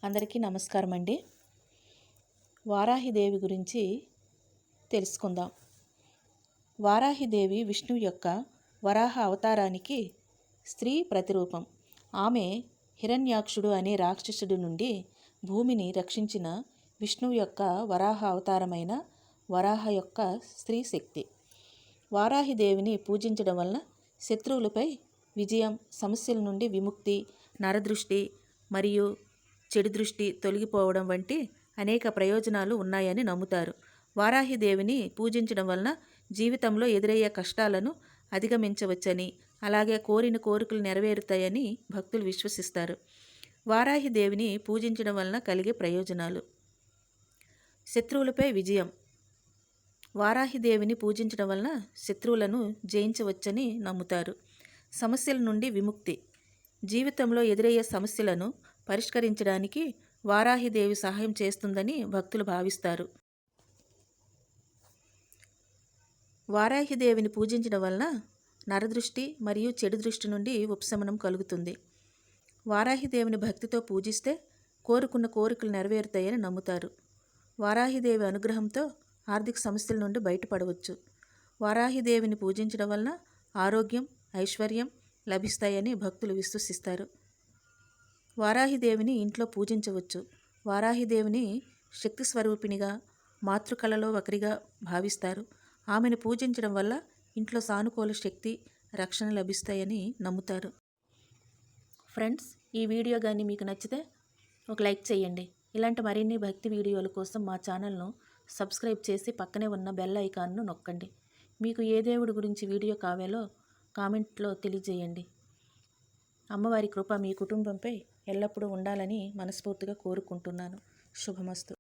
అందరికీ నమస్కారం అండి. వారాహిదేవి గురించి తెలుసుకుందాం. వారాహిదేవి విష్ణువు యొక్క వరాహ అవతారానికి స్త్రీ ప్రతిరూపం. ఆమె హిరణ్యాక్షుడు అనే రాక్షసుడి నుండి భూమిని రక్షించిన విష్ణువు యొక్క వరాహ అవతారమైన వరాహ యొక్క స్త్రీ శక్తి. వారాహిదేవిని పూజించడం వలన శత్రువులపై విజయం, సమస్యల నుండి విముక్తి, నరదృష్టి మరియు చెడు దృష్టి తొలగిపోవడం వంటి అనేక ప్రయోజనాలు ఉన్నాయని నమ్ముతారు. వారాహిదేవిని పూజించడం వలన జీవితంలో ఎదురయ్యే కష్టాలను అధిగమించవచ్చని, అలాగే కోరిన కోరికలు నెరవేరుతాయని భక్తులు విశ్వసిస్తారు. వారాహిదేవిని పూజించడం వలన కలిగే ప్రయోజనాలు: శత్రువులపై విజయం. వారాహిదేవిని పూజించడం వలన శత్రువులను జయించవచ్చని నమ్ముతారు. సమస్యల నుండి విముక్తి. జీవితంలో ఎదురయ్యే సమస్యలను పరిష్కరించడానికి వారాహిదేవి సహాయం చేస్తుందని భక్తులు భావిస్తారు. వారాహిదేవిని పూజించడం వలన నరదృష్టి మరియు చెడు దృష్టి నుండి ఉపశమనం కలుగుతుంది. వారాహిదేవిని భక్తితో పూజిస్తే కోరుకున్న కోరికలు నెరవేరుతాయని నమ్ముతారు. వారాహిదేవి అనుగ్రహంతో ఆర్థిక సమస్యల నుండి బయటపడవచ్చు. వారాహిదేవిని పూజించడం వలన ఆరోగ్యం, ఐశ్వర్యం లభిస్తాయని భక్తులు విశ్వసిస్తారు. వారాహిదేవిని ఇంట్లో పూజించవచ్చు. వారాహిదేవిని శక్తి స్వరూపిణిగా, మాతృకళలో ఒకరిగా భావిస్తారు. ఆమెను పూజించడం వల్ల ఇంట్లో సానుకూల శక్తి, రక్షణ లభిస్తాయని నమ్ముతారు. ఫ్రెండ్స్, ఈ వీడియో కానీ మీకు నచ్చితే ఒక లైక్ చేయండి. ఇలాంటి మరిన్ని భక్తి వీడియోల కోసం మా ఛానల్ను సబ్స్క్రైబ్ చేసి పక్కనే ఉన్న బెల్ ఐకాన్ను నొక్కండి. మీకు ఏ దేవుడి గురించి వీడియో కావాలో కామెంట్లో తెలియజేయండి. అమ్మవారి కృప మీ కుటుంబంపై ఎల్లప్పుడూ ఉండాలని మనస్ఫూర్తిగా కోరుకుంటున్నాను. శుభమస్తు.